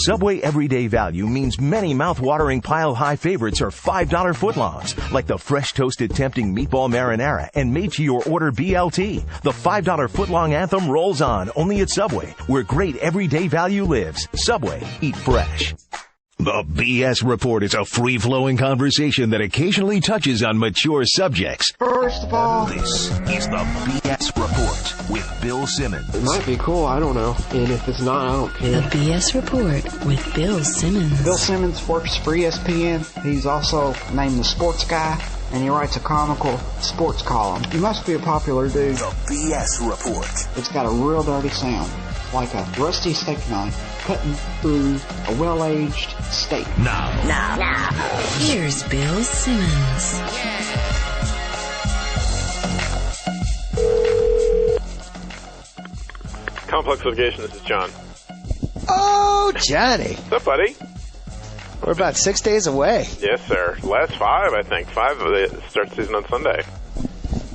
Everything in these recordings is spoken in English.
Subway Everyday Value means many mouth-watering pile-high favorites are $5 footlongs, like the fresh toasted tempting meatball marinara and made-to-your-order BLT. The $5 footlong anthem rolls on, only at Subway, where great everyday value lives. Subway, eat fresh. The B.S. Report is a free-flowing conversation that occasionally touches on mature subjects. First of all, This is the B.S. Report with Bill Simmons. it might be cool, I don't know. And if it's not, I don't care. The B.S. Report with Bill Simmons. Bill Simmons works for ESPN. He's also named the sports guy, and he writes a comical sports column. He must be a popular dude. The B.S. Report. It's got a real dirty sound, like a rusty steak knife cutting through a well-aged steak. Now. Here's Bill Simmons. Complex Litigation, this is John. Oh, Johnny. What's up, buddy? We're about 6 days away. Yes, sir. Last 5, I think. 5 of the start season on Sunday.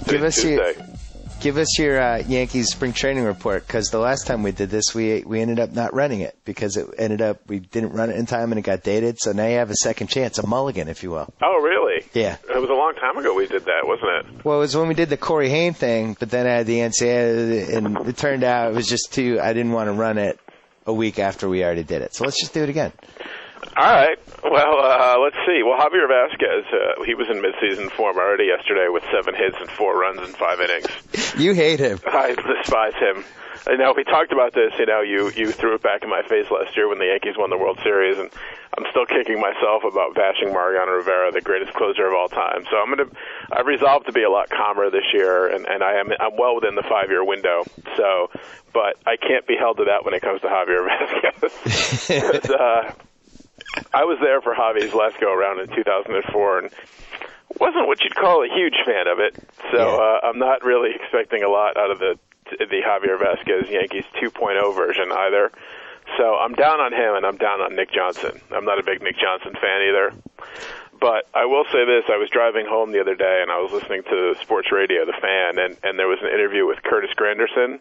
Give us your Yankees spring training report, because the last time we did this, we ended up not running it because we didn't run it in time and it got dated. So now you have a second chance, a mulligan, if you will. Oh, really? Yeah. It was a long time ago we did that, wasn't it? Well, it was when we did the Corey Haim thing, but then I had the NCAA, and it turned out it was just I didn't want to run it a week after we already did it. So let's just do it again. All right. Well, let's see. Well, Javier Vasquez, he was in midseason form already yesterday with 7 hits and 4 runs in 5 innings. You hate him. I despise him. I know we talked about this. You threw it back in my face last year when the Yankees won the World Series, and I'm still kicking myself about bashing Mariano Rivera, the greatest closer of all time. So I've resolved to be a lot calmer this year, and I'm well within the 5-year window. So, but I can't be held to that when it comes to Javier Vasquez. I was there for Javi's last go-around in 2004, and wasn't what you'd call a huge fan of it. So I'm not really expecting a lot out of the Javier Vasquez Yankees 2.0 version either. So I'm down on him, and I'm down on Nick Johnson. I'm not a big Nick Johnson fan either. But I will say this. I was driving home the other day, and I was listening to sports radio, The Fan, and there was an interview with Curtis Granderson.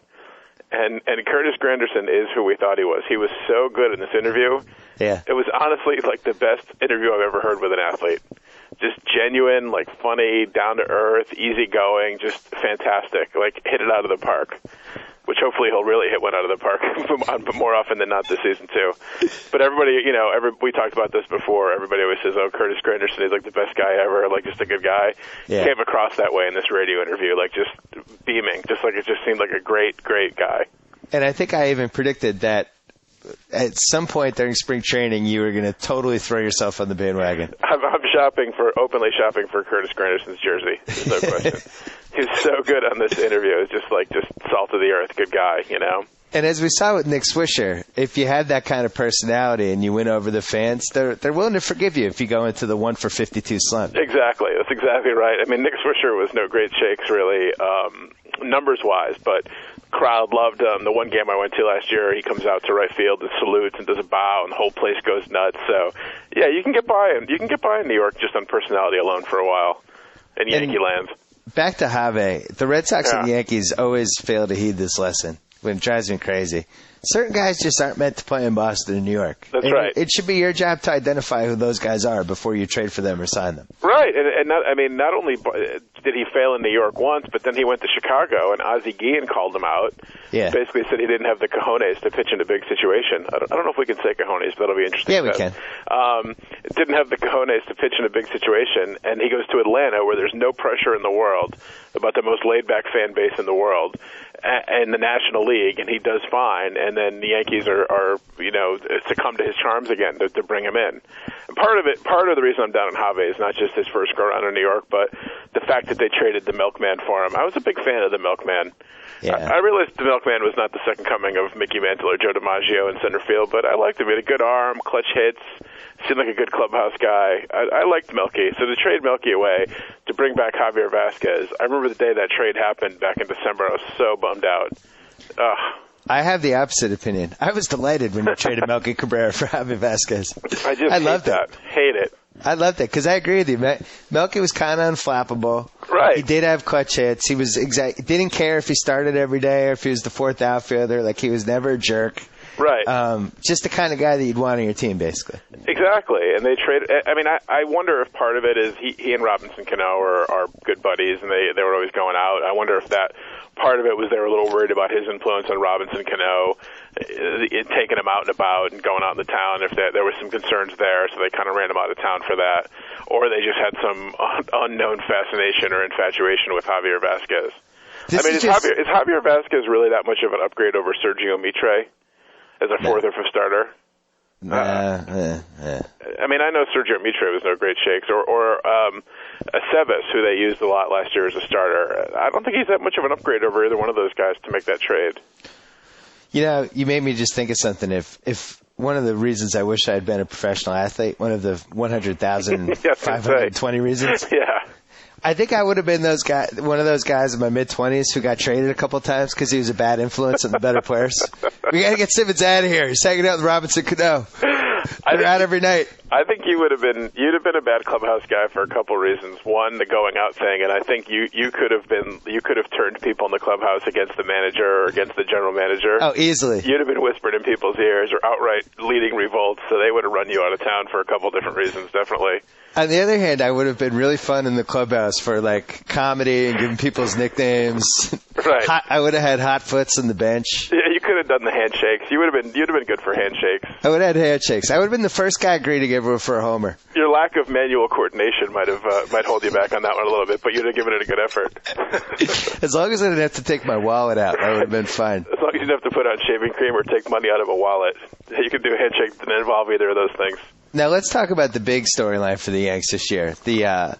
And Curtis Granderson is who we thought he was. He was so good in this interview. Yeah. It was honestly like the best interview I've ever heard with an athlete. Just genuine, like funny, down to earth, easygoing, just fantastic. Like hit it out of the park, which hopefully he'll really hit one out of the park more often than not this season too. But everybody, we talked about this before. Everybody always says, "Oh, Curtis Granderson is like the best guy ever, like just a good guy." Yeah. Came across that way in this radio interview, like just beaming, just like it just seemed like a great guy. And I think I even predicted that at some point during spring training, you were going to totally throw yourself on the bandwagon. I'm openly shopping for Curtis Granderson's jersey. There's no question. He's so good on this interview. It's just salt of the earth, good guy, And as we saw with Nick Swisher, if you had that kind of personality and you win over the fans, they're willing to forgive you if you go into the 1 for 52 slump. Exactly. That's exactly right. I mean, Nick Swisher was no great shakes, really, numbers-wise, but crowd loved him. The one game I went to last year, he comes out to right field and salutes and does a bow, and the whole place goes nuts. So, yeah, you can get by in New York just on personality alone for a while in Yankee land. Back to Javi. The Red Sox and Yankees always fail to heed this lesson when it drives me crazy. Certain guys just aren't meant to play in Boston and New York. That's right. It should be your job to identify who those guys are before you trade for them or sign them. Right, and not only did he fail in New York once, but then he went to Chicago, and Ozzie Guillen called him out. Yeah. Basically said he didn't have the cojones to pitch in a big situation. I don't know if we can say cojones, but it'll be interesting. Yeah, we can. Didn't have the cojones to pitch in a big situation, and he goes to Atlanta where there's no pressure in the world about the most laid-back fan base in the world and the National League, and he does fine, and then the Yankees are succumb to his charms again to bring him in. And part of the reason I'm down on Javi is not just his first go-around in New York, but the fact that they traded the Milkman for him. I was a big fan of the Milkman. Yeah. I realized the Milkman was not the second coming of Mickey Mantle or Joe DiMaggio in center field, but I liked him. He had a good arm, clutch hits, seemed like a good clubhouse guy. I liked Milky. So to trade Milky away to bring back Javier Vasquez, I remember the day that trade happened back in December. I was so bummed out. I have the opposite opinion. I was delighted when you traded Melky Cabrera for Javier Vasquez. I loved that. Hate it. I loved it because I agree with you. Melky was kind of unflappable. Right. He did have clutch hits. He was didn't care if he started every day or if he was the fourth outfielder. Like, he was never a jerk. Right. Just the kind of guy that you'd want on your team, basically. Exactly. And they trade. I mean, I wonder if part of it is he and Robinson Cano are good buddies, and they were always going out. I wonder if that part of it was they were a little worried about his influence on Robinson Cano, taking him out and about and going out in the town. If there was some concerns there, so they kind of ran him out of town for that, or they just had some unknown fascination or infatuation with Javier Vasquez. Is Javier Vasquez really that much of an upgrade over Sergio Mitre as a fourth or fifth starter? I mean, I know Sergio Mitre was no great shakes, or Aceves, who they used a lot last year as a starter. I don't think he's that much of an upgrade over either one of those guys to make that trade. You know, you made me just think of something. If one of the reasons I wish I had been a professional athlete, one of the 100,520 reasons. Yeah. I think I would have been one of those guys in my mid-20s who got traded a couple of times because he was a bad influence on the better players. We got to get Simmons out of here. He's hanging out with Robinson Cano. They're out every night. I think you'd have been a bad clubhouse guy for a couple reasons. One, the going out thing, and I think you could have turned people in the clubhouse against the manager or against the general manager. Oh, easily. You'd have been whispered in people's ears or outright leading revolts, so they would have run you out of town for a couple different reasons, definitely. On the other hand, I would have been really fun in the clubhouse for like comedy and giving people's nicknames. Right. I would have had hot foots on the bench. Yeah, you could have done the handshakes. You'd have been good for handshakes. I would have had handshakes. I would have been the first guy greeting everyone for a homer. Your lack of manual coordination might hold you back on that one a little bit, but you'd have given it a good effort. As long as I didn't have to take my wallet out, that would have been fine. As long as you didn't have to put on shaving cream or take money out of a wallet, you could do a handshake that didn't involve either of those things. Now let's talk about the big storyline for the Yanks this year. The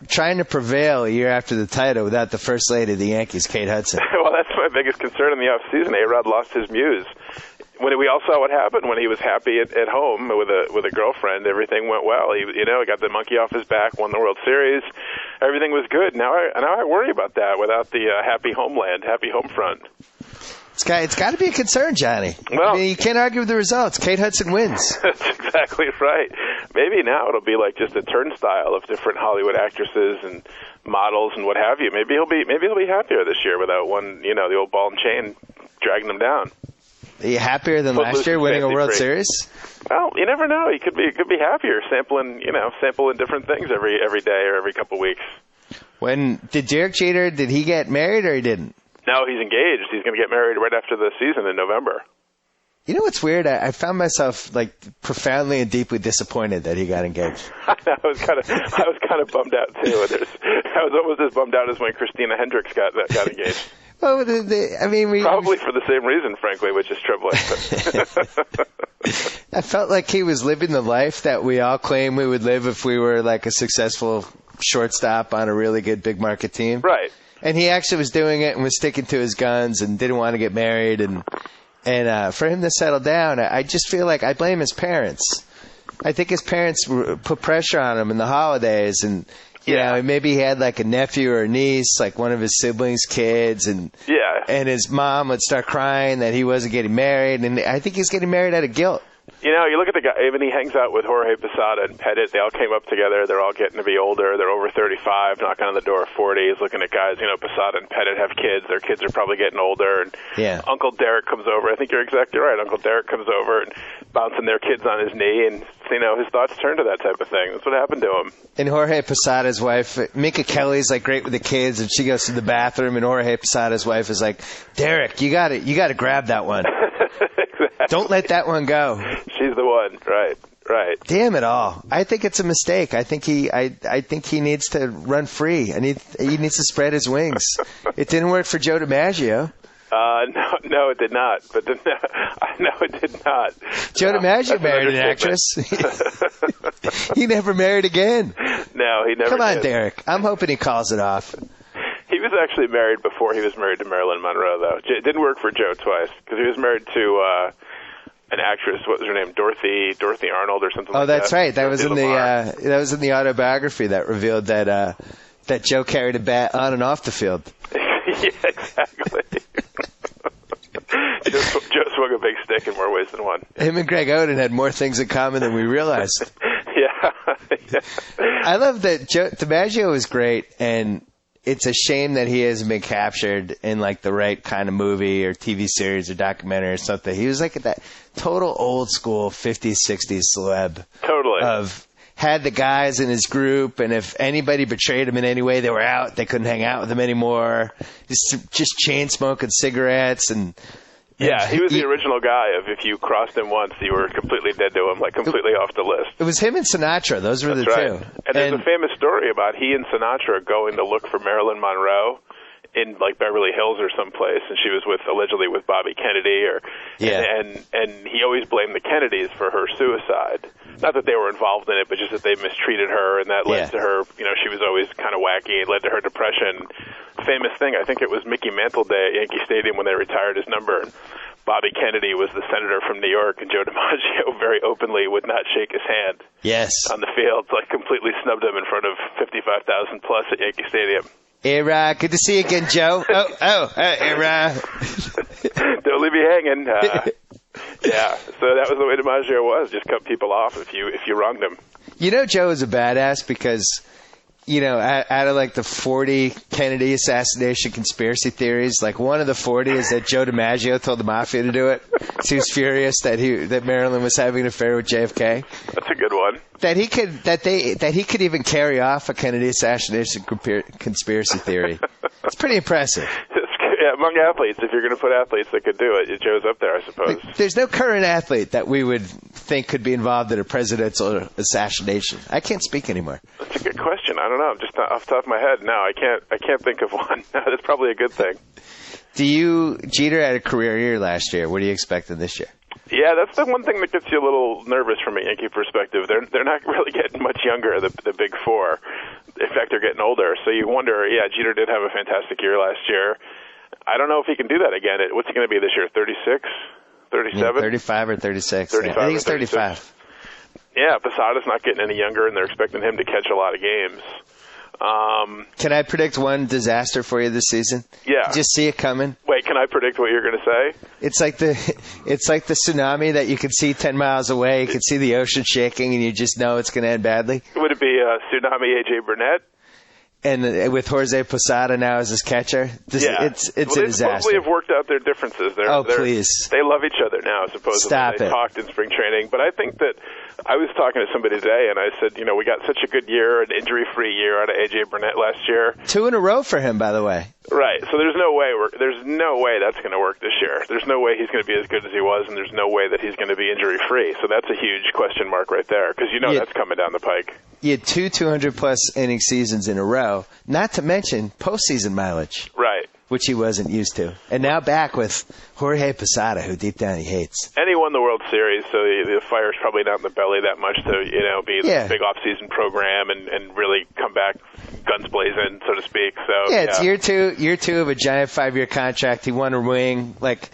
trying to prevail a year after the title without the first lady of the Yankees, Kate Hudson. Well, that's my biggest concern in the offseason. A-Rod lost his muse. When we all saw what happened when he was happy at home with a girlfriend, everything went well. He got the monkey off his back, won the World Series. Everything was good. Now I worry about that without the happy homeland, happy home front. It's got to be a concern, Johnny. Well, I mean, you can't argue with the results. Kate Hudson wins. That's exactly right. Maybe now it'll be like just a turnstile of different Hollywood actresses and models and what have you. Maybe he'll be happier this year without one, the old ball and chain dragging him down. Are you happier than last year winning a World Series? Well, you never know. He could be happier sampling different things every day or every couple of weeks. When did Derek Jeter, did he get married or he didn't? No, he's engaged. He's going to get married right after the season in November. You know what's weird? I found myself profoundly and deeply disappointed that he got engaged. I was kind of bummed out too. I was almost as bummed out as when Christina Hendricks got engaged. Well, probably for the same reason, frankly, which is tripling. I felt like he was living the life that we all claim we would live if we were like a successful shortstop on a really good big market team. Right. And he actually was doing it and was sticking to his guns and didn't want to get married. And for him to settle down, I just feel like I blame his parents. I think his parents put pressure on him in the holidays. And, maybe he had like a nephew or a niece, like one of his siblings' kids. And his mom would start crying that he wasn't getting married. And I think he's getting married out of guilt. You look at the guy, even he hangs out with Jorge Posada and Pettit. They all came up together. They're all getting to be older. They're over 35, knocking on the door of 40. He's looking at guys, Posada and Pettit have kids. Their kids are probably getting older. And Uncle Derek comes over. I think you're exactly right. Uncle Derek comes over and bouncing their kids on his knee. And, his thoughts turn to that type of thing. That's what happened to him. And Jorge Posada's wife, Minka Kelly's like great with the kids. And she goes to the bathroom. And Jorge Posada's wife is like, Derek, you got to grab that one. Exactly. Don't let that one go. She's the one. Right. Damn it all. I think it's a mistake. I think he needs to run free. He needs to spread his wings. It didn't work for Joe DiMaggio. No, it did not. But no, it did not. Joe DiMaggio married an actress. He never married again. No, he never. Come on, did. Derek. I'm hoping he calls it off. He was actually married before he was married to Marilyn Monroe, though. It didn't work for Joe twice because he was married to an actress. What was her name? Dorothy Arnold or something. Oh, that's right. That was in the autobiography that revealed that Joe carried a bat on and off the field. Yeah, exactly. Joe swung a big stick in more ways than one. Him and Greg Oden had more things in common than we realized. Yeah. I love that DiMaggio was great, and it's a shame that he hasn't been captured in like the right kind of movie or TV series or documentary or something. He was like that total old school 50s, 60s celeb. Totally. Had the guys in his group, and if anybody betrayed him in any way, they were out. They couldn't hang out with him anymore. Just chain smoking cigarettes and. Yeah, he was the original guy of if you crossed him once, you were completely dead to him, like completely off the list. It was him and Sinatra. Those were That's the right. two. And there's a famous story about he and Sinatra going to look for Marilyn Monroe in like Beverly Hills or someplace, and she was allegedly with Bobby Kennedy, and he always blamed the Kennedys for her suicide. Not that they were involved in it, but just that they mistreated her, and that led to her. She was always kind of wacky. It led to her depression. Famous thing, I think it was Mickey Mantle Day at Yankee Stadium when they retired his number. And Bobby Kennedy was the senator from New York, and Joe DiMaggio very openly would not shake his hand. Yes. On the field, like completely snubbed him in front of 55,000 plus at Yankee Stadium. Hey, Ra, good to see you again, Joe. Hey, Ra. Don't leave me hanging. Yeah, so that was the way DiMaggio was. Just cut people off if you wronged him. Joe is a badass because, out of like the 40 Kennedy assassination conspiracy theories, like one of the 40 is that Joe DiMaggio told the mafia to do it. So he was furious that Marilyn was having an affair with JFK. That's a good one. That he could even carry off a Kennedy assassination conspiracy theory. It's pretty impressive. Yeah, among athletes, if you're going to put athletes that could do it, Joe's up there, I suppose. There's no current athlete that we would think could be involved in a presidential assassination. I can't speak anymore. That's a good question. I don't know. Just off the top of my head, no, I can't think of one. That's probably a good thing. Jeter had a career year last year. What are you expecting this year? Yeah, that's the one thing that gets you a little nervous from a Yankee perspective. They're not really getting much younger, the big four. In fact, they're getting older. So you wonder, Jeter did have a fantastic year last year. I don't know if he can do that again. What's he going to be this year, 36, 37? 35 or 36. 35 I think he's 35. Yeah, Posada's not getting any younger, and they're expecting him to catch a lot of games. Can I predict one disaster for you this season? Yeah. Just see it coming. Wait, can I predict what you're going to say? It's like the tsunami that you can see 10 miles away. You can see the ocean shaking, and you just know it's going to end badly. Would it be tsunami A.J. Burnett? And with Jose Posada now as his catcher, it's a disaster. They supposedly have worked out their differences. Please. They love each other now, supposedly. Stop they it. talked in spring training. But I think that I was talking to somebody today, and I said, we got such a good year, an injury-free year out of A.J. Burnett last year. 2 in a row for him, by the way. Right. So there's no way that's going to work this year. There's no way he's going to be as good as he was, and there's no way that he's going to be injury-free. So that's a huge question mark right there, because that's coming down the pike. He had 2 200-plus inning seasons in a row, not to mention postseason mileage. Right. Which he wasn't used to. And now back with Jorge Posada, who deep down he hates. And he won the World Series, so the fire's probably not in the belly that much to, be the big off-season program and really come back guns blazing, so to speak. So it's year two of a giant 5-year contract. He won a ring. Like,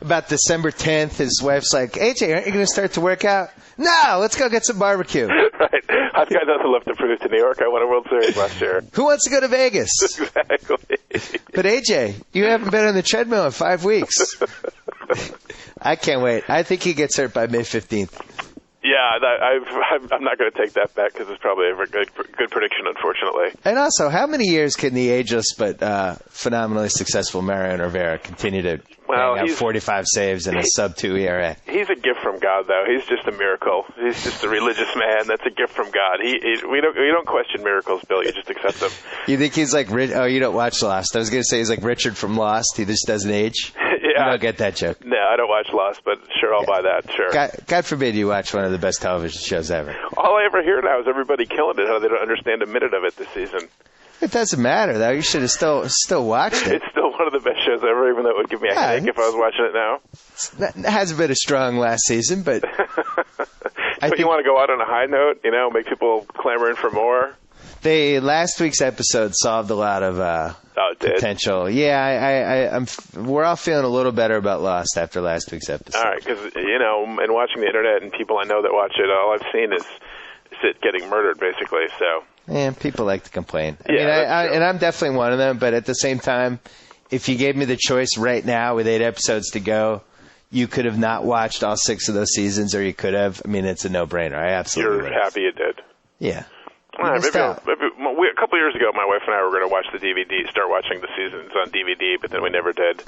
about December 10th, his wife's like, AJ, aren't you going to start to work out? No, let's go get some barbecue. Right. I've got nothing left to prove to New York. I won a World Series last year. Who wants to go to Vegas? Exactly. But AJ, you haven't been on the treadmill in 5 weeks. I can't wait. I think he gets hurt by May 15th. Yeah, I'm not going to take that bet because it's probably a good prediction, unfortunately. And also, how many years can the ageless but phenomenally successful Mariano Rivera continue to hang out 45 saves and a sub-2 ERA? He's a gift from God, though. He's just a miracle. He's just a religious man. That's a gift from God. We don't question miracles, Bill. You just accept them. You think he's like you don't watch Lost. I was going to say he's like Richard from Lost. He just doesn't age. Yeah. You don't get that joke. No, I don't watch Lost, but sure, I'll buy that. Sure. God forbid you watch one of the best television shows ever. All I ever hear now is everybody killing it. How they don't understand a minute of it this season. It doesn't matter, though. You should have still watched it. It's still one of the best shows ever, even though it would give me a headache if I was watching it now. It hasn't been a strong last season, but I think you want to go out on a high note, make people clamoring for more. Last week's episode solved a lot of potential. Yeah, we're all feeling a little better about Lost after last week's episode. All right, because, and watching the internet and people I know that watch it, all I've seen is it getting murdered, basically, so. Yeah, people like to complain. And I'm definitely one of them, but at the same time, if you gave me the choice right now with 8 episodes to go, you could have not watched all 6 of those seasons, or you could have. I mean, it's a no-brainer. I absolutely You're happy you did. Yeah. missed out. A couple years ago, my wife and I were going to watch the DVD, start watching the seasons on DVD, but then we never did.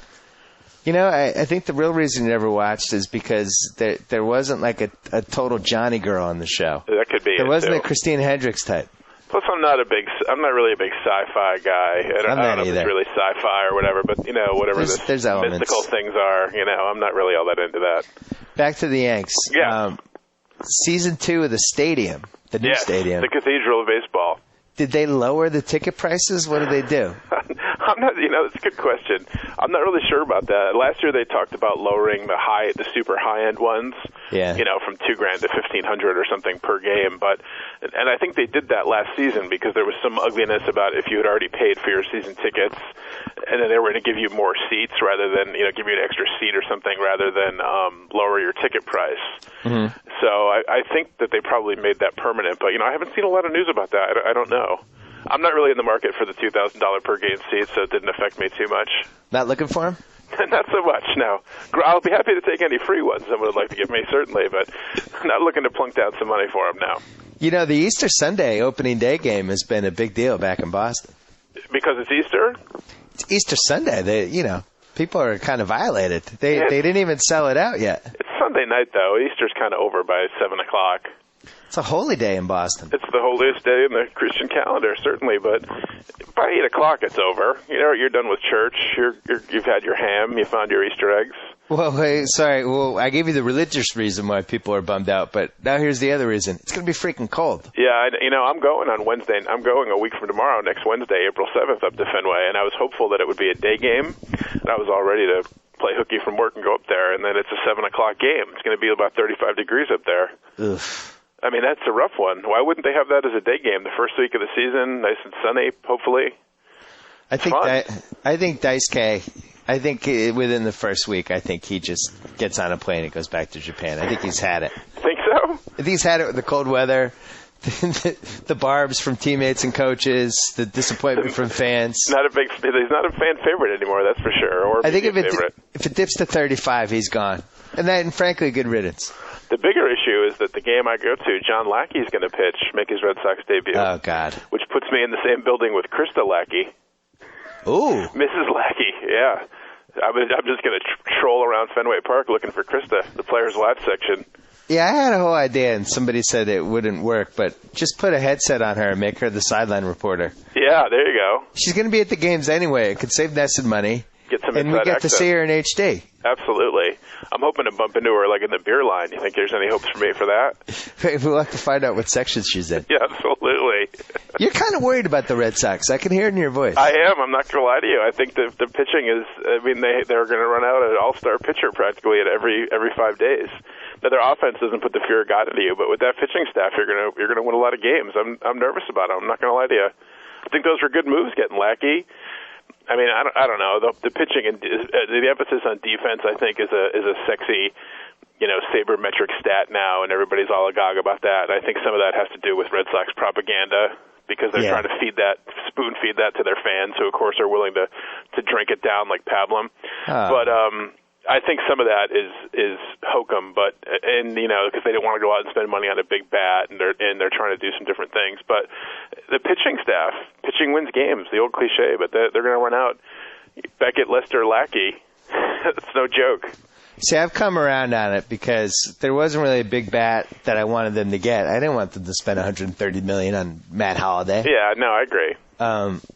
You know, I think the real reason you never watched is because there wasn't like a total Johnny girl on the show. That could be. There wasn't too. a Christina Hendricks type. Plus, I'm not really a big sci-fi guy. I don't know if it's really sci-fi or whatever, but whatever there's elements. Mystical things are, I'm not really all that into that. Back to the Yanks. Yeah. Season 2 of the stadium, the new stadium. The Cathedral of Baseball. Did they lower the ticket prices? What did they do? I'm not, that's a good question. I'm not really sure about that. Last year they talked about lowering the super high-end ones, from $2,000 to $1,500 or something per game. And I think they did that last season because there was some ugliness about if you had already paid for your season tickets, and then they were going to give you more seats rather than, give you an extra seat or something rather than lower your ticket price. Mm-hmm. So I think that they probably made that permanent. But, I haven't seen a lot of news about that. I don't know. I'm not really in the market for the $2,000 per game seats, so it didn't affect me too much. Not looking for them? Not so much, no. I'll be happy to take any free ones someone would like to give me, certainly, but not looking to plunk down some money for them now. The Easter Sunday opening day game has been a big deal back in Boston. Because it's Easter? It's Easter Sunday. People are kind of violated. They didn't even sell it out yet. It's Sunday night, though. Easter's kind of over by 7 o'clock. It's a holy day in Boston. It's the holiest day in the Christian calendar, certainly, but by 8 o'clock it's over. You're done with church. You've had your ham. You found your Easter eggs. Well, hey, sorry. Well, I gave you the religious reason why people are bummed out, but now here's the other reason. It's going to be freaking cold. Yeah, I'm going on Wednesday. I'm going a week from tomorrow, next Wednesday, April 7th, up to Fenway, and I was hopeful that it would be a day game, and I was all ready to play hooky from work and go up there, and then it's a 7 o'clock game. It's going to be about 35 degrees up there. Ugh. I mean, that's a rough one. Why wouldn't they have that as a day game? The first week of the season, nice and sunny, hopefully. I think Dice K, within the first week, I think he just gets on a plane and goes back to Japan. I think he's had it. Think so? I think he's had it with the cold weather, the barbs from teammates and coaches, the disappointment from fans. He's not a fan favorite anymore, that's for sure. Or I think if it dips to 35, he's gone. And frankly, good riddance. The bigger issue is that the game I go to, John Lackey's going to pitch, make his Red Sox debut. Oh, God. Which puts me in the same building with Krista Lackey. Ooh. Mrs. Lackey, yeah. I'm just going to troll around Fenway Park looking for Krista, the Players Watch section. Yeah, I had a whole idea, and somebody said it wouldn't work, but just put a headset on her and make her the sideline reporter. Yeah, there you go. She's going to be at the games anyway. It could save Nesson money. Get some and we get to see her in HD. Absolutely. I'm hoping to bump into her like in the beer line. You think there's any hopes for me for that? We'll have to find out what section she's in. Yeah, absolutely. You're kind of worried about the Red Sox. I can hear it in your voice. I am. I'm not going to lie to you. I think the pitching is, they're going to run out an all-star pitcher practically at every 5 days. Now, their offense doesn't put the fear of God into you, but with that pitching staff, you're going to win a lot of games. I'm nervous about it. I'm not going to lie to you. I think those were good moves getting Lackey. I mean, I don't know. The pitching and the emphasis on defense, I think, is a sexy, sabermetric stat now, and everybody's all agog about that. And I think some of that has to do with Red Sox propaganda because they're trying to spoon feed that to their fans, who of course are willing to drink it down like pablum. But I think some of that is hokum, because they didn't want to go out and spend money on a big bat, and they're trying to do some different things. But the pitching wins games, the old cliche. But they're going to run out Beckett, Lester, Lackey. It's no joke. See, I've come around on it because there wasn't really a big bat that I wanted them to get. I didn't want them to spend $130 million on Matt Holliday. Yeah, no, I agree.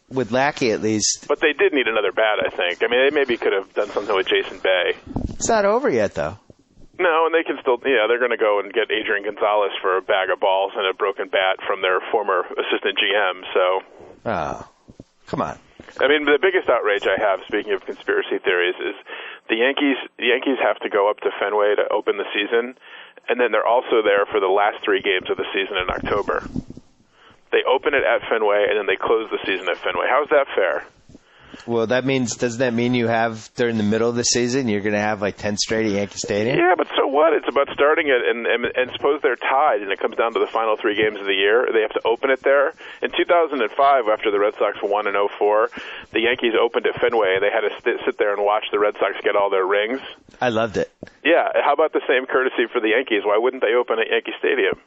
With Lackey, at least. But they did need another bat, I think. I mean, they maybe could have done something with Jason Bay. It's not over yet, though. No, and they can still, they're going to go and get Adrian Gonzalez for a bag of balls and a broken bat from their former assistant GM, so. Oh, come on. I mean, the biggest outrage I have, speaking of conspiracy theories, is the Yankees have to go up to Fenway to open the season, and then they're also there for the last 3 games of the season in October. They open it at Fenway, and then they close the season at Fenway. How's that fair? Well, doesn't that mean you have, during the middle of the season, you're going to have like 10 straight at Yankee Stadium? Yeah, but so what? It's about starting it, and suppose they're tied, and it comes down to the final 3 games of the year. They have to open it there. In 2005, after the Red Sox won in 2004, the Yankees opened at Fenway, and they had to sit there and watch the Red Sox get all their rings. I loved it. Yeah, how about the same courtesy for the Yankees? Why wouldn't they open at Yankee Stadium?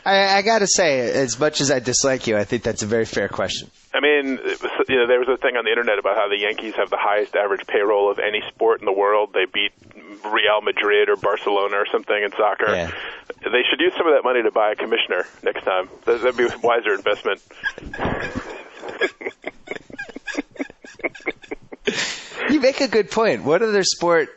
I got to say, as much as I dislike you, I think that's a very fair question. I mean, there was a thing on the internet about how the Yankees have the highest average payroll of any sport in the world. They beat Real Madrid or Barcelona or something in soccer. Yeah. They should use some of that money to buy a commissioner next time. That'd be a wiser investment. You make a good point. What other sport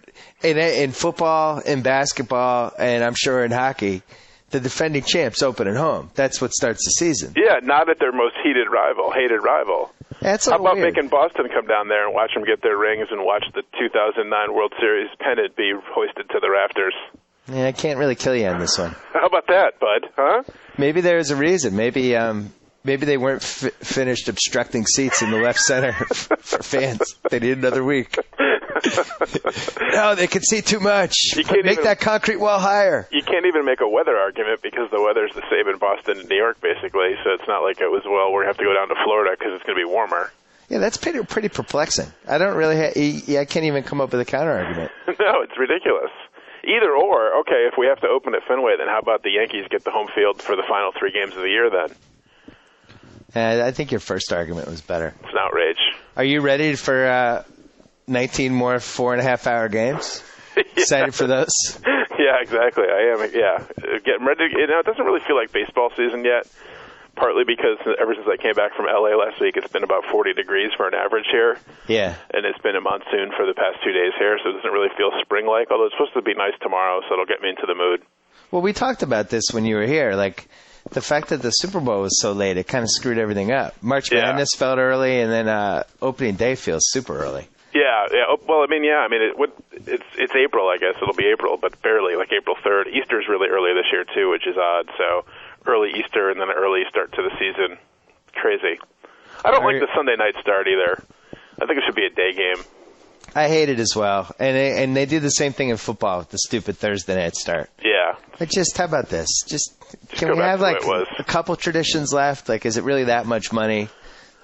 in football, in basketball, and I'm sure in hockey, the defending champs open at home? That's what starts the season. Yeah, not at their most hated rival. That's How about weird. making Boston come down there and watch them get their rings and watch the 2009 World Series pennant be hoisted to the rafters? Yeah, I can't really kill you on this one. How about that, bud? Huh? Maybe there's a reason. Maybe they weren't finished obstructing seats in the left center for fans. They need another week. No, they can see too much. Make that concrete wall higher. You can't even make a weather argument because the weather's the same in Boston and New York, basically. So it's not like it was, well, we have to go down to Florida because it's going to be warmer. Yeah, that's pretty perplexing. I don't really I can't even come up with a counter argument. No, it's ridiculous. Either or, okay, if we have to open at Fenway, then how about the Yankees get the home field for the final 3 games of the year then? I think your first argument was better. It's an outrage. Are you ready for 19 more 4.5-hour games? Yeah. Excited for those? Yeah, exactly. I am, yeah. Getting ready. It doesn't really feel like baseball season yet, partly because ever since I came back from L.A. last week, it's been about 40 degrees for an average here. Yeah. And it's been a monsoon for the past 2 days here, so it doesn't really feel spring-like, although it's supposed to be nice tomorrow, so it'll get me into the mood. Well, we talked about this when you were here, like the fact that the Super Bowl was so late, it kind of screwed everything up. March Madness felt early, and then opening day feels super early. Yeah. Well, it's April, I guess. It'll be April, but barely, like April 3rd. Easter's really early this year, too, which is odd. So early Easter and then an early start to the season. Crazy. I don't like the Sunday night start either. I think it should be a day game. I hate it as well. And they do the same thing in football with the stupid Thursday night start. Yeah. But how about this? Can go we back have to like what it was. a couple traditions left? Like, is it really that much money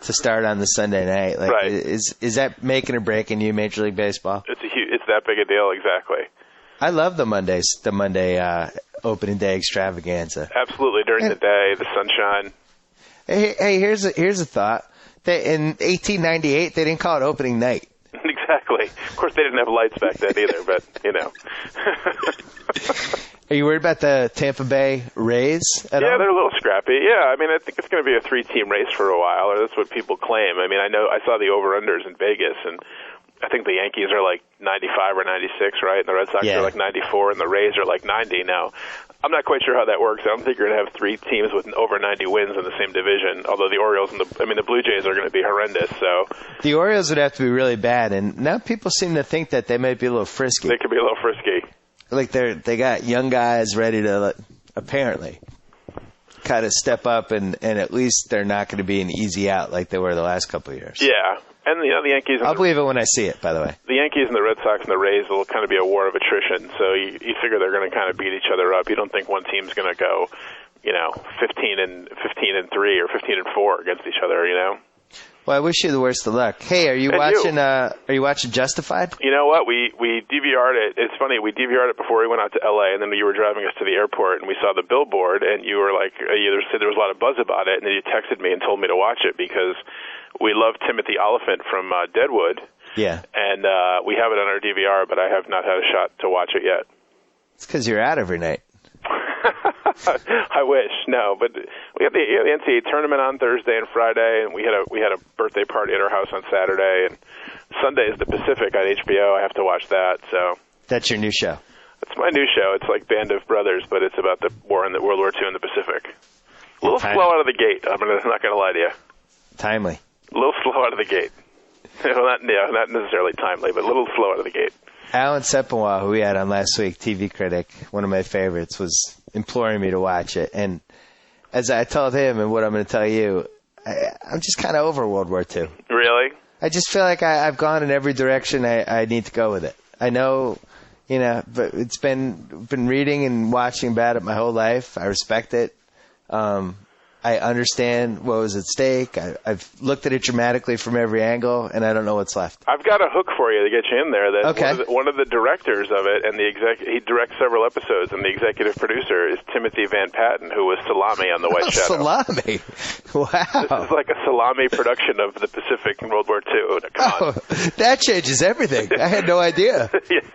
to start on the Sunday night? Like, right. Is that making or breaking you, Major League Baseball? It's that big a deal, exactly. I love the Monday opening day extravaganza. Absolutely, during the day, the sunshine. Hey, here's a thought. In 1898, they didn't call it opening night. Exactly. Of course, they didn't have lights back then either, but, Are you worried about the Tampa Bay Rays at all? Yeah, they're a little scrappy. Yeah, I think it's going to be a 3-team race for a while, or that's what people claim. I saw the over-unders in Vegas, and I think the Yankees are like 95 or 96, right? And the Red Sox are like 94, and the Rays are like 90 now. I'm not quite sure how that works. I don't think you're going to have 3 teams with over 90 wins in the same division, although the Orioles and the Blue Jays are going to be horrendous. So the Orioles would have to be really bad, and now people seem to think that they might be a little frisky. They could be a little frisky. Like they got young guys ready to apparently kind of step up, and at least they're not going to be an easy out like they were the last couple of years. Yeah. And the Yankees. I'll believe it when I see it. By the way, the Yankees and the Red Sox and the Rays will kind of be a war of attrition. So you figure they're going to kind of beat each other up. You don't think one team's going to go, 15 and 3 or 15 and 4 against each other. Well, I wish you the worst of luck. Hey, are you watching? Are you watching Justified? You know what? We DVR'd it. It's funny. We DVR'd it before we went out to L.A. and then you were driving us to the airport and we saw the billboard and you were like, you said there was a lot of buzz about it and then you texted me and told me to watch it because we love Timothy Oliphant from Deadwood. Yeah. And we have it on our DVR, but I have not had a shot to watch it yet. It's because you're out every night. I wish. No, but we had the NCAA tournament on Thursday and Friday, and we had a birthday party at our house on Saturday, and Sunday is the Pacific on HBO. I have to watch that. So that's your new show. It's my new show. It's like Band of Brothers, but it's about the war in the World War II in the Pacific. A little slow out of the gate. I'm not going to lie to you. Timely. A little slow out of the gate. Well, not necessarily timely, but a little slow out of the gate. Alan Sepinwall, who we had on last week, TV critic, one of my favorites, was imploring me to watch it. And as I told him and what I'm going to tell you, I'm just kind of over World War II. Really? I just feel like I've gone in every direction I need to go with it. I know, but it's been reading and watching about it my whole life. I respect it. I understand what was at stake. I've looked at it dramatically from every angle, and I don't know what's left. I've got a hook for you to get you in there. That Okay. one of the directors of it, and he directs several episodes, and the executive producer is Timothy Van Patten, who was Salami on The White Shadow. Salami. Wow. This is like a Salami production of the Pacific in World War II. Come on. That changes everything. I had no idea. Yes.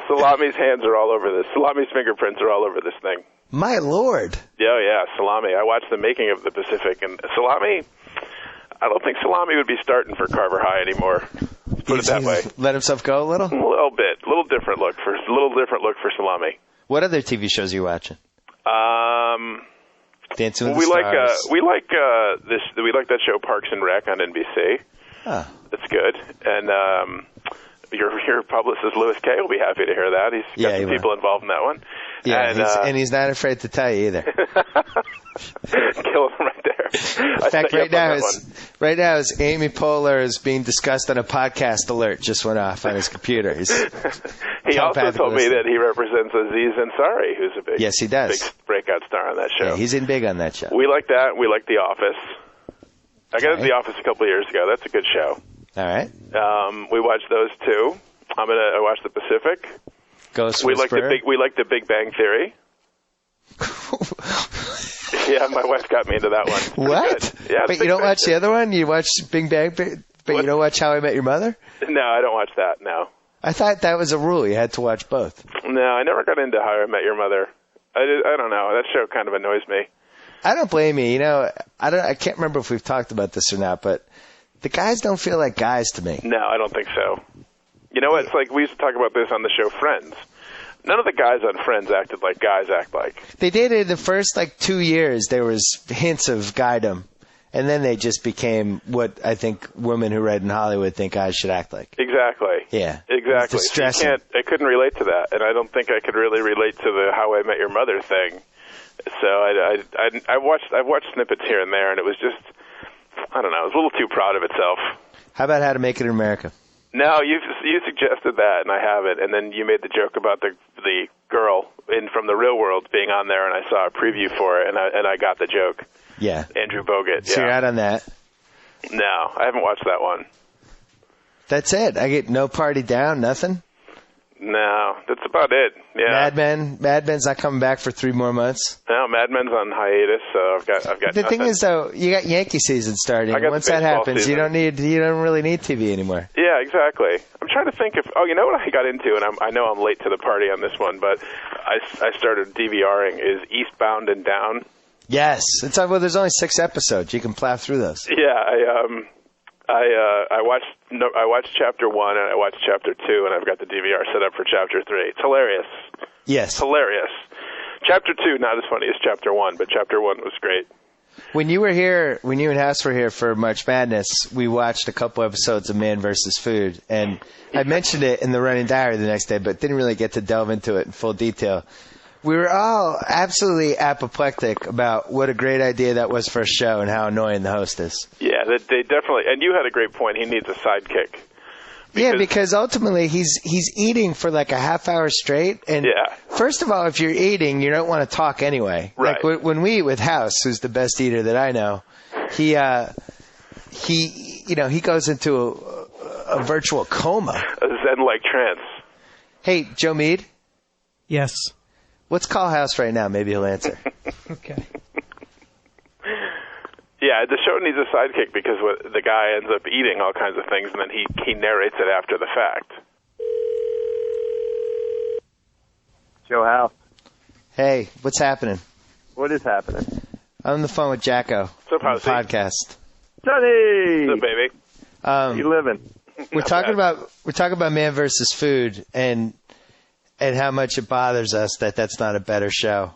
Salami's hands are all over this. Salami's fingerprints are all over this thing. My Lord. Yeah, Salami. I watched the making of the Pacific, and Salami, I don't think Salami would be starting for Carver High anymore. Let's put it that way. Let himself go a little? A little bit. A little different look for Salami. What other TV shows are you watching? Dancing with the we Stars. we like that show Parks and Rec on NBC. Oh. That's good. And your publicist Louis Kay will be happy to hear that. He's got some people involved in that one. Yeah, and he's not afraid to tell you either. Kill him right there. In fact, right now is Amy Poehler is being discussed on a podcast alert just went off on his computer. He also told me that he represents Aziz Ansari, who's a big, yes, he does. big breakout star on that show. Yeah, he's in big on that show. We like that. We like The Office. I got into The Office a couple of years ago. That's a good show. All right. We watched those two. I watched The Pacific. We like the Big Bang Theory. Yeah, my wife got me into that one. What? Yeah, but you don't watch the other one? You watch Big Bang, but you don't watch How I Met Your Mother? No, I don't watch that. No. I thought that was a rule. You had to watch both. No, I never got into How I Met Your Mother. I don't know. That show kind of annoys me. I don't blame you. You know, I can't remember if we've talked about this or not, but the guys don't feel like guys to me. No, I don't think so. You know what? It's like we used to talk about this on the show Friends. None of the guys on Friends acted like guys act like. They did in the first 2 years. There was hints of guydom, and then they just became what I think women who read in Hollywood think guys should act like. Exactly. Yeah. Exactly. It's distressing. I couldn't relate to that, and I don't think I could really relate to the How I Met Your Mother thing. So I've watched snippets here and there, and it was just, I don't know, it was a little too proud of itself. How about How to Make It in America? No, you suggested that, and I haven't. And then you made the joke about the girl from the real world being on there, and I saw a preview for it, and I got the joke. Yeah. Andrew Bogut. So yeah. you're out on that? No, I haven't watched that one. That's it. I get no Party Down, nothing? No, that's about it. Yeah. Mad Men's not coming back for 3 more months. No, Mad Men's on hiatus, so I've got. The nothing. thing is, though, you got Yankee season starting. Once that happens, season. you don't really need TV anymore. Yeah, exactly. I'm trying to think if. Oh, you know what I got into, and I know I'm late to the party on this one, but I started DVRing is Eastbound and Down. Yes, there's only 6 episodes. You can plow through those. Yeah, I watched chapter 1 and I watched chapter 2, and I've got the DVR set up for chapter 3. It's hilarious. Yes. It's hilarious. Chapter 2, not as funny as chapter 1, but chapter 1 was great. When you and House were here for March Madness, we watched a couple episodes of Man vs. Food, and I mentioned it in the running diary the next day, but didn't really get to delve into it in full detail. We were all absolutely apoplectic about what a great idea that was for a show and how annoying the host is. Yeah, they definitely, and you had a great point. He needs a sidekick. Because ultimately he's eating for a half hour straight. And first of all, if you're eating, you don't want to talk anyway. Right. Like when we eat with House, who's the best eater that I know, he goes into a virtual coma. A zen-like trance. Hey, Joe Mead? Yes. Let's call House right now. Maybe he'll answer. Okay. Yeah, the show needs a sidekick because the guy ends up eating all kinds of things, and then he narrates it after the fact. Joe House. Hey, what's happening? What is happening? I'm on the phone with JackO. What's up, Housey? Podcast. Johnny! What's up, baby? How you living? We're talking about Man versus Food and how much it bothers us that that's not a better show.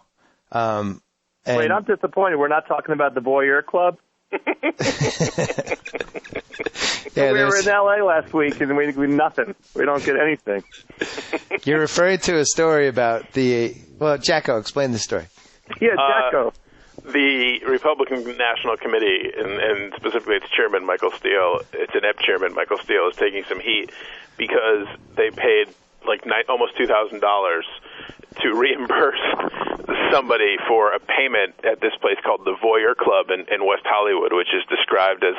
Wait, I'm disappointed. We're not talking about the Voyeur Club? Yeah, we were in L.A. last week, and we nothing. We don't get anything. You're referring to a story about JackO, explain the story. Yeah, JackO. The Republican National Committee, and specifically its chairman, Michael Steele, its inept chairman, Michael Steele, is taking some heat because they paid almost $2,000 to reimburse somebody for a payment at this place called the Voyeur Club in West Hollywood, which is described as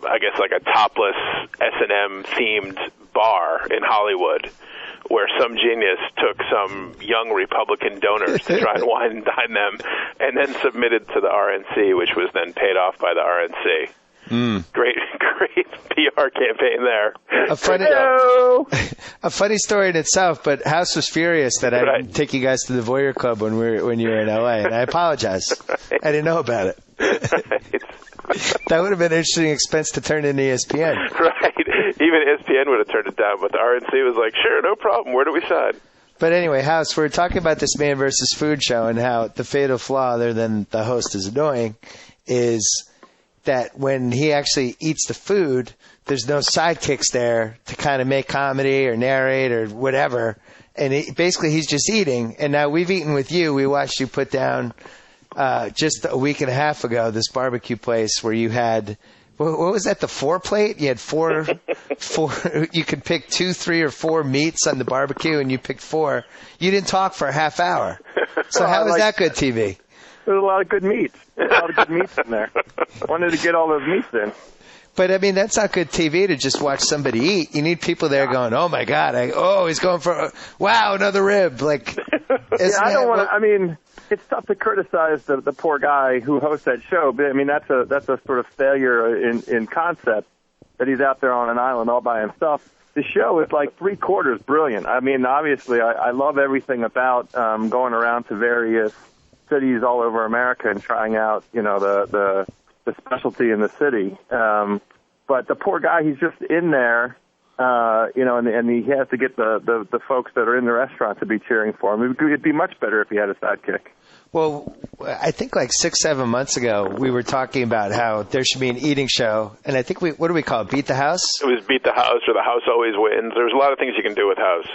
I guess like a topless S&M themed bar in Hollywood, where some genius took some young Republican donors to try and wine and dine them, and then submitted to the RNC, which was then paid off by the RNC. Great PR campaign there. A funny story in itself, but House was furious that I didn't take you guys to the Voyeur Club when you were in LA, and I apologize. I didn't know about it. That would have been an interesting expense to turn into ESPN. Right. Even ESPN would have turned it down, but the RNC was like, sure, no problem. Where do we sign? But anyway, House, we're talking about this Man versus Food show and how the fatal flaw, other than the host is annoying, is that when he actually eats the food, there's no sidekicks there to kind of make comedy or narrate or whatever. And basically he's just eating. And now we've eaten with you. We watched you put down just a week and a half ago this barbecue place where you had, what was that, the 4 plate? You had four, you could pick 2, 3, or 4 meats on the barbecue, and you picked 4. You didn't talk for a half hour. So how was that good TV? There's a lot of good meats. There's a lot of good meats in there. I wanted to get all those meats in. But, I mean, that's not good TV to just watch somebody eat. You need people there going, oh, my God. He's going for, wow, another rib. Like, I don't want to, I mean, it's tough to criticize the poor guy who hosts that show. But, I mean, that's a sort of failure in concept that he's out there on an island all by himself. The show is like 3/4 brilliant. I mean, obviously, I love everything about going around to various cities all over America and trying out, the specialty in the city. But the poor guy, he's just in there, and he has to get the folks that are in the restaurant to be cheering for him. It'd be much better if he had a sidekick. Well, I think like 6-7 months ago, we were talking about how there should be an eating show. And I think what do we call it? Beat the House? It was Beat the House or The House Always Wins. There's a lot of things you can do with House.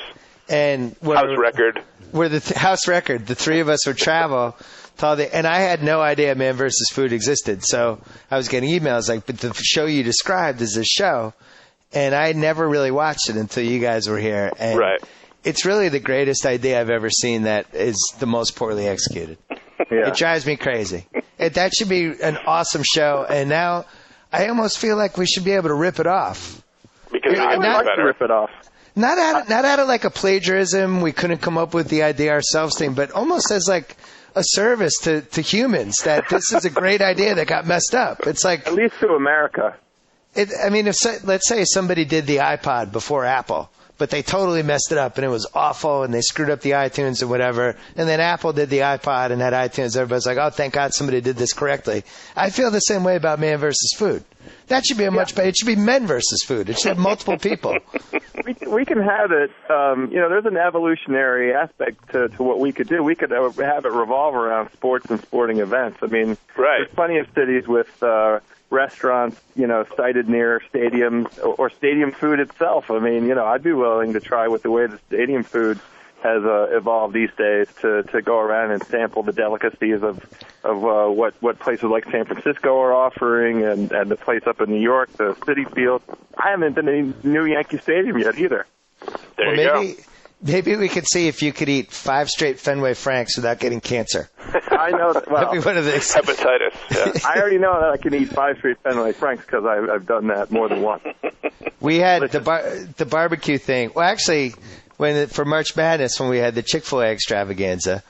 And House Record. We're the House Record. The 3 of us would travel. And I had no idea Man versus Food existed. So I was getting emails like, but the show you described is this show. And I never really watched it until you guys were here. And right. It's really the greatest idea I've ever seen that is the most poorly executed. Yeah. It drives me crazy. That should be an awesome show. And now I almost feel like we should be able to rip it off. Because I would like to rip it off. Not out of like a plagiarism, we couldn't come up with the idea ourselves thing, but almost as like a service to humans that this is a great idea that got messed up. It's like, at least to America. Let's say somebody did the iPod before Apple, but they totally messed it up and it was awful and they screwed up the iTunes or whatever, and then Apple did the iPod and had iTunes. Everybody's like, oh, thank God somebody did this correctly. I feel the same way about Man versus Food. That should be it should be Men versus Food. It should have multiple people. We can have it, there's an evolutionary aspect to what we could do. We could have it revolve around sports and sporting events. I mean, There's plenty of cities with restaurants, sited near stadiums or stadium food itself. I mean, I'd be willing to try with the way the stadium food has evolved these days to go around and sample the delicacies of what places like San Francisco are offering and the place up in New York, the Citi Field. I haven't been to the new Yankee Stadium yet either. There you go. Maybe we could see if you could eat 5 straight Fenway Franks without getting cancer. I know that. Well, that'd be one of these. Hepatitis. Yeah. I already know that I can eat 5 straight Fenway Franks because I've done that more than once. We had the barbecue thing. Well, actually, for March Madness, when we had the Chick-fil-A extravaganza,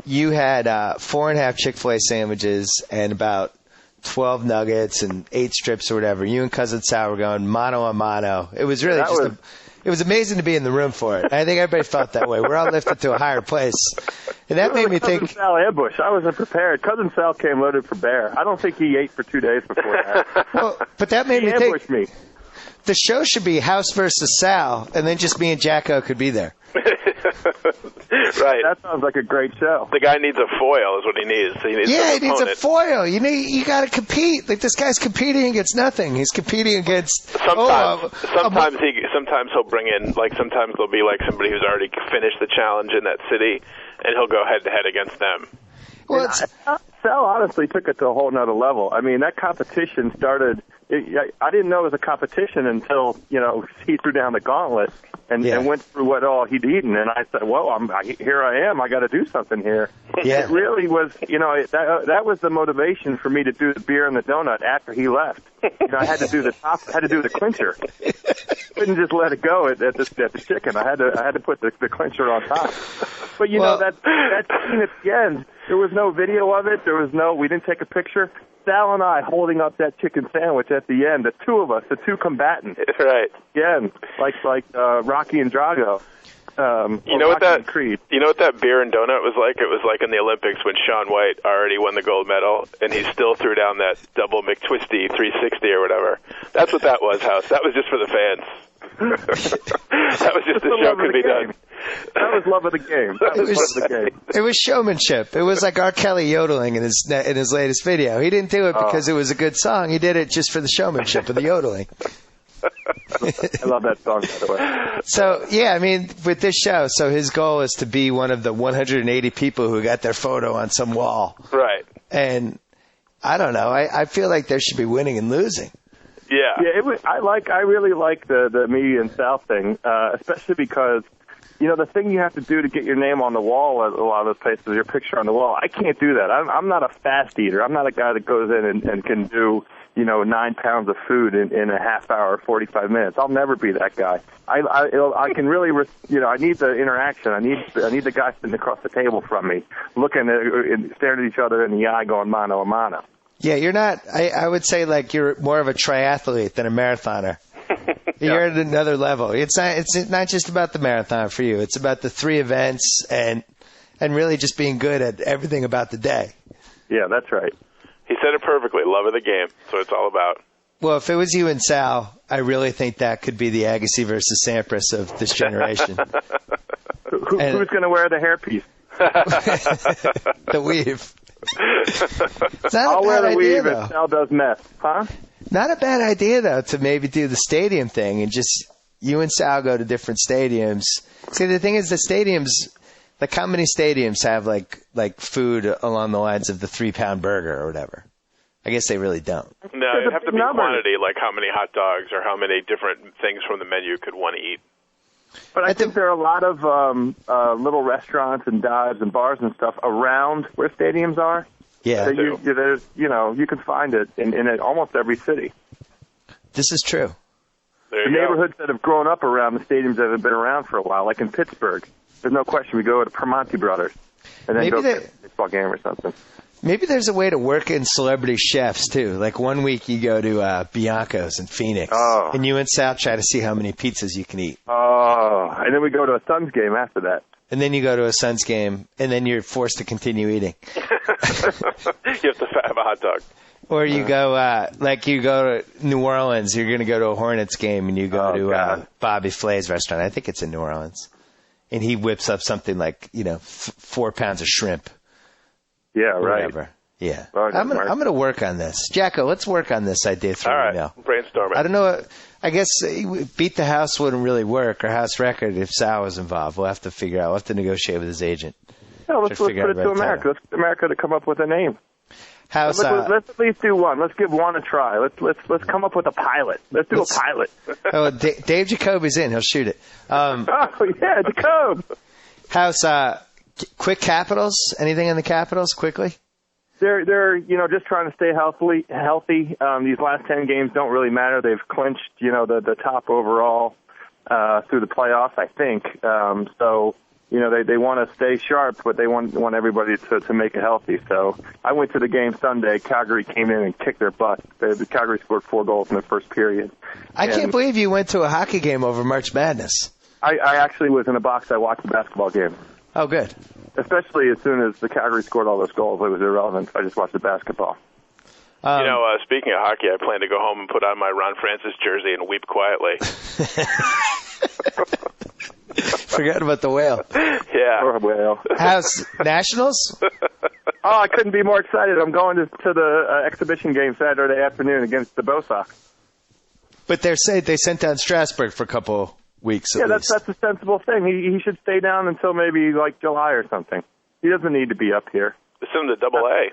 you had 4.5 Chick-fil-A sandwiches and about 12 nuggets and 8 strips or whatever. You and Cousin Sal were going mano a mano. It was really it was amazing to be in the room for it. I think everybody felt that way. We're all lifted to a higher place. And that made me think. Cousin Sal ambush. I wasn't prepared. Cousin Sal came loaded for bear. I don't think he ate for 2 days before that. Well, but that made me think. He ambushed me. The show should be House versus Sal, and then just me and JackO could be there. Right. That sounds like a great show. The guy needs a foil is what he needs. He needs a foil. You got to compete. Like, this guy's competing against nothing. He's competing against... Sometimes he'll bring in, like, sometimes there'll be, like, somebody who's already finished the challenge in that city, and he'll go head-to-head against them. Well, Sal honestly took it to a whole nother level. I mean, that competition started. I didn't know it was a competition until he threw down the gauntlet and went through what all he'd eaten, and I said, "Well, here I am. I got to do something here." Yeah. It really was. That was the motivation for me to do the beer and the donut after he left. I had to do the top. I had to do the clincher. Couldn't just let it go at the chicken. I had to put the clincher on top. But that scene at the end, there was no video of it. We didn't take a picture. Sal and I holding up that chicken sandwich at the end, the two of us, the two combatants. Right. Again, like Rocky and Drago. You know what that beer and donut was like? It was like in the Olympics when Shaun White already won the gold medal, and he still threw down that double McTwisty 360 or whatever. That's what that was, House. That was just for the fans. That was just the show could be done. That was love of the game. That was love of the game. It was showmanship. It was like R. Kelly yodeling in his latest video. He didn't do it because it was a good song. He did it just for the showmanship of the yodeling. I love that song, by the way. So, yeah, I mean, with this show, so his goal is to be one of the 180 people who got their photo on some wall. Right. And I don't know. I feel like there should be winning and losing. Yeah. I really like the me and Sal thing, especially because the thing you have to do to get your name on the wall at a lot of those places, your picture on the wall. I can't do that. I'm not a fast eater. I'm not a guy that goes in and can do 9 pounds of food in a half hour, 45 minutes. I'll never be that guy. I can really, I need the interaction. I need the guy sitting across the table from me, looking at, staring at each other in the eye, going mano a mano. Yeah, you're not. I would say like you're more of a triathlete than a marathoner. You're at another level. It's not just about the marathon for you. It's about the 3 events and really just being good at everything about the day. Yeah, that's right. He said it perfectly. Love of the game. That's what it's all about. Well, if it was you and Sal, I really think that could be the Agassi versus Sampras of this generation. Who's going to wear the hairpiece? The weave. I'll wear the weave if Sal does meth. Huh? Not a bad idea, though, to maybe do the stadium thing and just you and Sal go to different stadiums. See, the thing is how many stadiums have like food along the lines of the 3-pound burger or whatever? I guess they really don't. No, it'd have to be quantity, like how many hot dogs or how many different things from the menu could one eat. But I think there are a lot of little restaurants and dives and bars and stuff around where stadiums are. Yeah. So you can find it in almost every city. This is true. There the you neighborhoods that have grown up around the stadiums that have been around for a while, like in Pittsburgh, there's no question we go to Primanti Brothers and then go to a baseball game or something. Maybe there's a way to work in celebrity chefs, too. Like one week you go to Bianco's in Phoenix, and you and Sal try to see how many pizzas you can eat. Oh, and then we go to a Suns game after that. And then you go to a Suns game, and then you're forced to continue eating. You have to have a hot dog. Or you go, you go to New Orleans, you're going to go to a Hornets game, and you go to Bobby Flay's restaurant. I think it's in New Orleans. And he whips up something like, 4 pounds of shrimp. Yeah, right. Whatever. Yeah. I'm going to work on this. JackO, let's work on this idea through email. Brainstorming. I don't know. I guess Beat the House wouldn't really work, or House Record, if Sal was involved. We'll have to figure out. We'll have to negotiate with his agent. No, let's put it to America. Let's get America to come up with a name. House, let's at least do one. Let's give one a try. Let's come up with a pilot. Let's do a pilot. Dave Jacoby's in. He'll shoot it. Jacob. House, quick Capitals. Anything in the Capitals quickly? They're just trying to stay healthy. These last 10 games don't really matter. They've clinched the top overall through the playoffs, I think. So they want to stay sharp, but they want everybody to make it healthy. So I went to the game Sunday. Calgary came in and kicked their butt. The Calgary scored 4 goals in the first period. I can't believe you went to a hockey game over March Madness. I actually was in a box. I watched the basketball game. Oh, good. Especially as soon as the Calgary scored all those goals, it was irrelevant. I just watched the basketball. Speaking of hockey, I plan to go home and put on my Ron Francis jersey and weep quietly. Forgot about the whale. Yeah. Poor whale. House Nationals? Oh, I couldn't be more excited. I'm going to the exhibition game Saturday afternoon against the Bo Sox. But they sent down Strasburg for a couple weeks. Yeah, that's a sensible thing. He should stay down until maybe like July or something. He doesn't need to be up here. The him to Double A.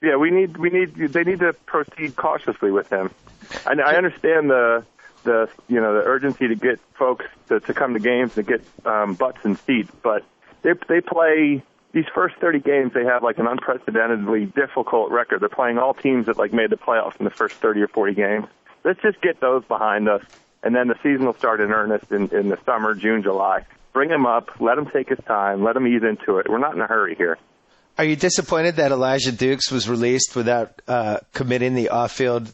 Yeah, they need to proceed cautiously with him. I understand the urgency to get folks to come to games, to get butts in seats, but they play these first 30 games. They have like an unprecedentedly difficult record. They're playing all teams that like made the playoffs in the first 30 or 40 games. Let's just get those behind us, and then the season will start in earnest in the summer, June, July. Bring him up, let him take his time, let him ease into it. We're not in a hurry here. Are you disappointed that Elijah Dukes was released without committing the off-field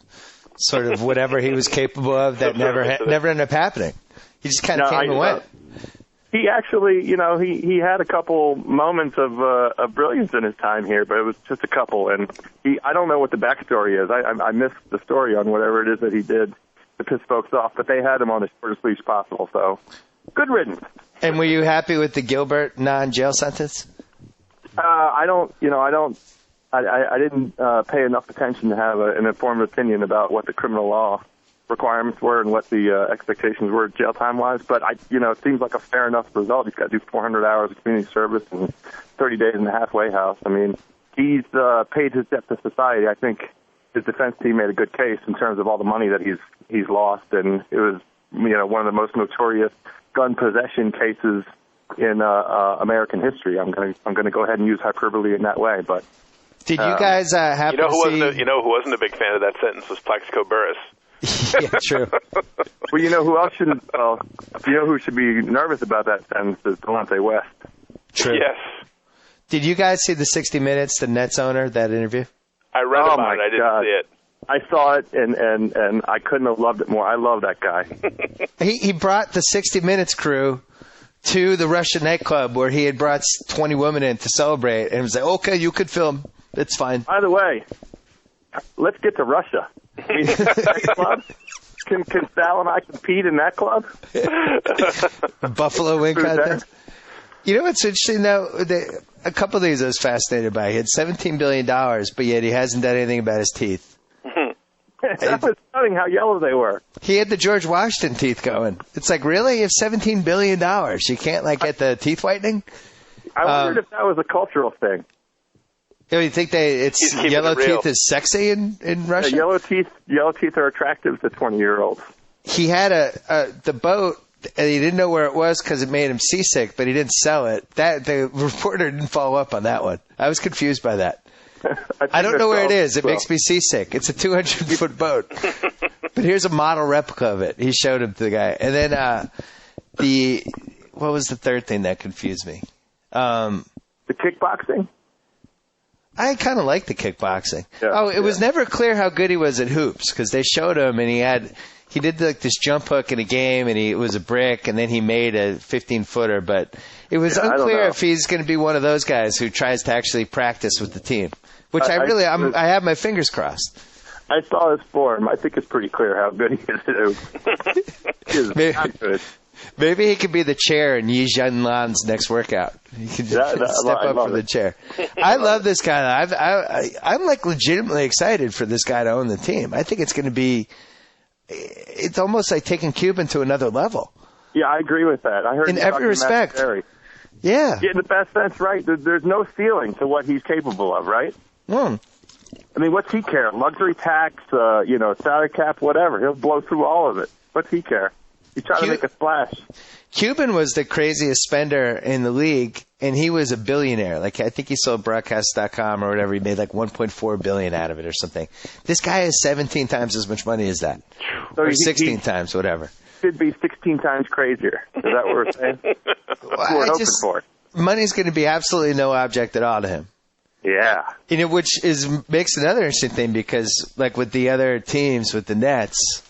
sort of whatever he was capable of that never ended up happening? He just kind of came and went. He actually, he had a couple moments of brilliance in his time here, but it was just a couple. And I don't know what the backstory is. I missed the story on whatever it is that he did to piss folks off, but they had him on as short as leash possible. So good riddance. And were you happy with the Gilbert non-jail sentence? I didn't pay enough attention to have an informed opinion about what the criminal law requirements were and what the expectations were jail time-wise. But, it seems like a fair enough result. He's got to do 400 hours of community service and 30 days in the halfway house. I mean, he's paid his debt to society. I think his defense team made a good case in terms of all the money that he's lost. And it was, one of the most notorious gun possession cases in American history. I'm going to go ahead and use hyperbole in that way. But did you guys happen to see? Who wasn't a big fan of that sentence was Plaxico Burress. Yeah, true. Well, who else should? Who should be nervous about that sentence is Delonte West. True. Yes. Did you guys see the 60 Minutes, the Nets owner, that interview? I read about it. I didn't see it. I saw it, and I couldn't have loved it more. I love that guy. He brought the 60 Minutes crew to the Russian nightclub where he had brought 20 women in to celebrate, and was like, okay, you could film. It's fine. By the way, let's get to Russia. I mean, that club? Can Sal and I compete in that club? Buffalo wing contest. You know what's interesting, though? A couple of these I was fascinated by. He had $17 billion, but yet he hasn't done anything about his teeth. That was stunning how yellow they were. He had the George Washington teeth going. It's like, really? You have $17 billion. You can't, get the teeth whitening? I wondered if that was a cultural thing. You think yellow teeth is sexy in Russia? Yeah, yellow teeth are attractive to 20-year-olds. He had the boat, and he didn't know where it was because it made him seasick, but he didn't sell it. The reporter didn't follow up on that one. I was confused by that. I don't know where it is. It makes me seasick. It's a 200-foot boat. But here's a model replica of it. He showed him to the guy. And then what was the third thing that confused me? The kickboxing? I kind of like the kickboxing. Yeah, it was never clear how good he was at hoops because they showed him and he did this jump hook in a game and it was a brick and then he made a 15-footer, but it was unclear if he's going to be one of those guys who tries to actually practice with the team, which I have my fingers crossed. I saw his form. I think it's pretty clear how good he is. Not good. Maybe he could be the chair in Yi Jianlan's next workout. He could step up from the chair. I love this guy. I'm legitimately excited for this guy to own the team. I think it's going to be. It's almost like taking Cuban to another level. Yeah, I agree with that. I heard in every respect. Yeah, in the best sense, right? There's no ceiling to what he's capable of, right? I mean, what's he care? Luxury tax, salary cap, whatever. He'll blow through all of it. What's he care? He's trying to make a splash. Cuban was the craziest spender in the league, and he was a billionaire. I think he sold broadcast.com or whatever. He made $1.4 billion out of it or something. This guy has 17 times as much money as that. So or 16 times, whatever. Should be 16 times crazier. Is that what we're saying? That's what we're hoping for. Money's going to be absolutely no object at all to him. Yeah. Which makes another interesting thing because, with the other teams, with the Nets,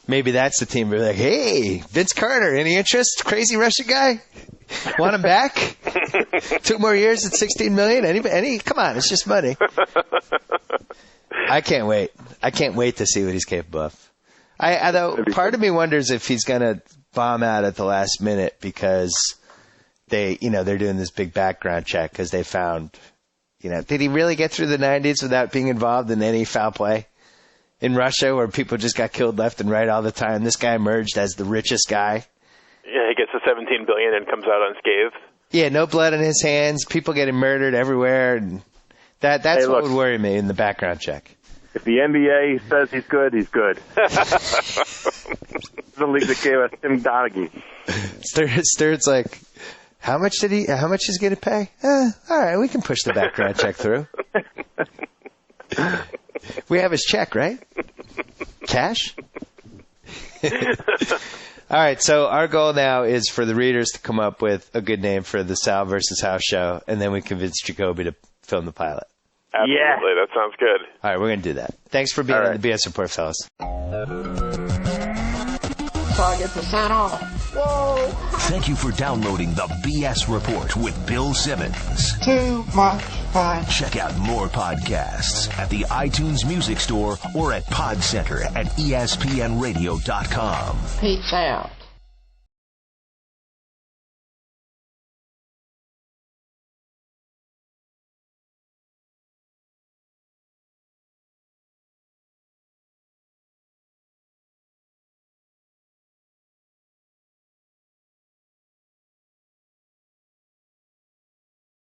maybe that's the team where they're like, hey, Vince Carter, any interest? Crazy Russian guy? Want him back? 2 more years at $16 million? Any? Come on, it's just money. I can't wait. I can't wait to see what he's capable of. Although part of me wonders if he's going to bomb out at the last minute because they're doing this big background check because they found, did he really get through the 90s without being involved in any foul play? In Russia, where people just got killed left and right all the time, this guy emerged as the richest guy. Yeah, he gets the $17 billion and comes out unscathed. Yeah, no blood on his hands. People getting murdered everywhere. And That's what would worry me in the background check. If the NBA says he's good, he's good. The league that gave us Tim Donaghy. Sturt's like, how much is he going to pay? All right, we can push the background check through. We have his check, right? Cash? All right, so our goal now is for the readers to come up with a good name for the Sal versus House show, and then we convince Jacoby to film the pilot. Absolutely, that sounds good. All right, we're going to do that. Thanks for being on the BS Report, fellas. So I get to sign off. Whoa! Thank you for downloading the BS Report with Bill Simmons. Too much fun. Check out more podcasts at the iTunes Music Store or at Pod Center at ESPNradio.com. Peace out.